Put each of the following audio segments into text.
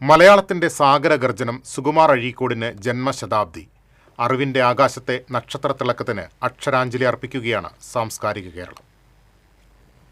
മലയാളത്തിന്റെ സാഗരഗർജനം സുകുമാർ അഴീക്കോടിന് ജന്മശതാബ്ദി. അറിവിന്റെ ആകാശത്തെ നക്ഷത്രത്തിളക്കത്തിന് അക്ഷരാഞ്ജലി അർപ്പിക്കുകയാണ് സാംസ്കാരിക കേരളം.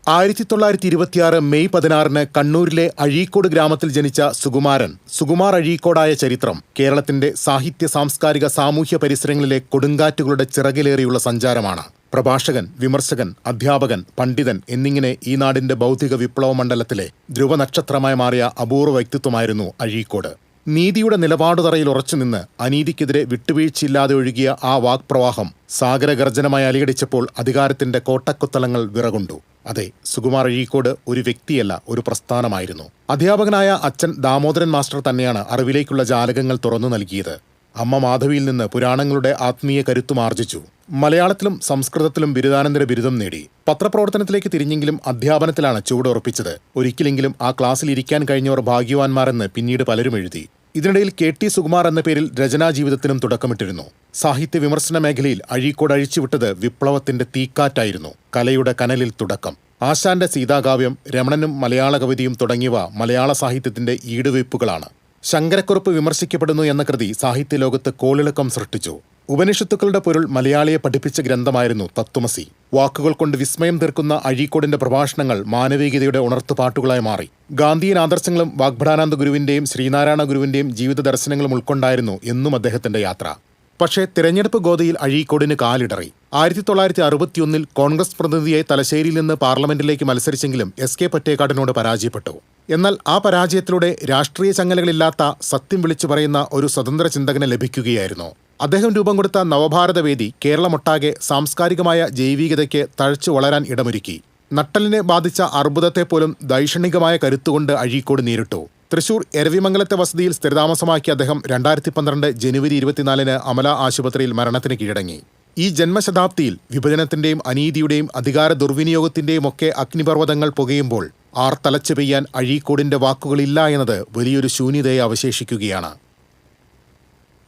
1926 മെയ് 16 കണ്ണൂരിലെ അഴീക്കോട് ഗ്രാമത്തിൽ ജനിച്ച സുകുമാർ അഴീക്കോടായ ചരിത്രം കേരളത്തിന്റെ സാഹിത്യ സാംസ്കാരിക സാമൂഹ്യ പരിസരങ്ങളിലെ കൊടുങ്കാറ്റുകളുടെ ചിറകിലേറിയുള്ള സഞ്ചാരമാണ്. പ്രഭാഷകൻ, വിമർശകൻ, അധ്യാപകൻ, പണ്ഡിതൻ എന്നിങ്ങനെ ഈ നാടിന്റെ ബൗദ്ധിക വിപ്ലവ മണ്ഡലത്തിലെ ധ്രുവനക്ഷത്രമായി മാറിയ അപൂർവ വ്യക്തിത്വമായിരുന്നു അഴീക്കോട്. നീതിയുടെ നിലപാടുതറയിൽ ഉറച്ചുനിന്ന് അനീതിക്കെതിരെ വിട്ടുവീഴ്ചയില്ലാതെ ഒഴുകിയ ആ വാക്പ്രവാഹം സാഗരഗർജനമായി അലിയടിച്ചപ്പോൾ അധികാരത്തിന്റെ കോട്ടക്കൊത്തളങ്ങൾ വിറകൊണ്ടു. അതെ, സുകുമാർ അഴീക്കോട് ഒരു വ്യക്തിയല്ല, ഒരു പ്രസ്ഥാനമായിരുന്നു. അധ്യാപകനായ അച്ഛൻ ദാമോദരൻ മാസ്റ്റർ തന്നെയാണ് അറിവിലേക്കുള്ള ജാലകങ്ങൾ തുറന്നു നൽകിയത്. അമ്മ മാധവിയിൽ നിന്ന് പുരാണങ്ങളുടെ ആത്മീയ കരുത്തും ആർജിച്ചു. മലയാളത്തിലും സംസ്കൃതത്തിലും ബിരുദാനന്തര ബിരുദം നേടി. പത്രപ്രവർത്തനത്തിലേക്ക് തിരിഞ്ഞെങ്കിലും അധ്യാപനത്തിലാണ് ചുവടുറപ്പിച്ചത്. ഒരിക്കലെങ്കിലും ആ ക്ലാസ്സിൽ ഇരിക്കാൻ കഴിഞ്ഞവർ ഭാഗ്യവാന്മാരെന്ന് പിന്നീട് പലരും എഴുതി. ഇതിനിടയിൽ KT സുകുമാർ എന്ന പേരിൽ രചനാ ജീവിതത്തിനും തുടക്കമിട്ടിരുന്നു. സാഹിത്യ വിമർശന മേഖലയിൽ അഴീക്കോട് അഴിച്ചുവിട്ടത് വിപ്ലവത്തിന്റെ തീക്കാറ്റായിരുന്നു. കലയുടെ കനലിൽ തുടക്കം. ആശാന്റെ സീതാകാവ്യം, രമണനും മലയാള കവിതയും തുടങ്ങിയവ മലയാള സാഹിത്യത്തിന്റെ ഈടുവയ്പ്പുകളാണ്. ശങ്കരക്കുറുപ്പ് വിമർശിക്കപ്പെടുന്നു എന്ന കൃതി സാഹിത്യലോകത്ത് കോളിളക്കം സൃഷ്ടിച്ചു. ഉപനിഷത്തുക്കളുടെ പൊരുൾ മലയാളിയെ പഠിപ്പിച്ച ഗ്രന്ഥമായിരുന്നു തത്വമസി. വാക്കുകൾ കൊണ്ട് വിസ്മയം തീർക്കുന്ന അഴീക്കോടിന്റെ പ്രഭാഷണങ്ങൾ മാനവികതയുടെ ഉണർത്തുപാട്ടുകളായി മാറി. ഗാന്ധിയൻ ആദർശങ്ങളും വാഗ്ഭടാനന്ദ ഗുരുവിന്റെയും ശ്രീനാരായണ ഗുരുവിന്റെയും ജീവിത ദർശനങ്ങളും ഉൾക്കൊണ്ടായിരുന്നു എന്നും അദ്ദേഹത്തിന്റെ യാത്ര. പക്ഷേ തിരഞ്ഞെടുപ്പ് ഗോതയിൽ അഴീക്കോടിന് കാലിടറി. 1961 കോൺഗ്രസ് പ്രതിനിധിയായി തലശ്ശേരിയിൽ നിന്ന് പാർലമെന്റിലേക്ക് മത്സരിച്ചെങ്കിലും SK പൊറ്റേക്കാടിനോട് പരാജയപ്പെട്ടു. എന്നാൽ ആ പരാജയത്തിലൂടെ രാഷ്ട്രീയ ചങ്ങലകളില്ലാത്ത സത്യം വിളിച്ചു പറയുന്ന ഒരു സ്വതന്ത്ര ചിന്തകനെ ലഭിക്കുകയായിരുന്നു. അദ്ദേഹം രൂപം കൊടുത്ത നവഭാരതവേദി കേരളമൊട്ടാകെ സാംസ്കാരികമായ ജൈവികതയ്ക്ക് തഴച്ചു വളരാൻ ഇടമൊരുക്കി. നട്ടലിനെ ബാധിച്ച അർബുദത്തെപ്പോലും ദൈക്ഷണികമായ കരുത്തുകൊണ്ട് അഴീക്കോട് നേരിട്ടു. തൃശൂർ എരവിമംഗലത്തെ വസതിയിൽ സ്ഥിരതാമസമാക്കിയ അദ്ദേഹം 2012 ജനുവരി 24 അമല ആശുപത്രിയിൽ മരണത്തിന് കീഴടങ്ങി. ഈ ജന്മശതാബ്ദിയിൽ വിഭജനത്തിന്റെയും അനീതിയുടെയും അധികാര ദുർവിനിയോഗത്തിന്റെയും ഒക്കെ അഗ്നിപർവ്വതങ്ങൾ പുകയുമ്പോൾ ആർത്തലച്ചു പെയ്യാൻ അഴീക്കോടിന്റെ വാക്കുകളില്ല എന്നത് വലിയൊരു ശൂന്യതയെ അവശേഷിക്കുകയാണ്.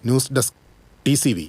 News desk TCV.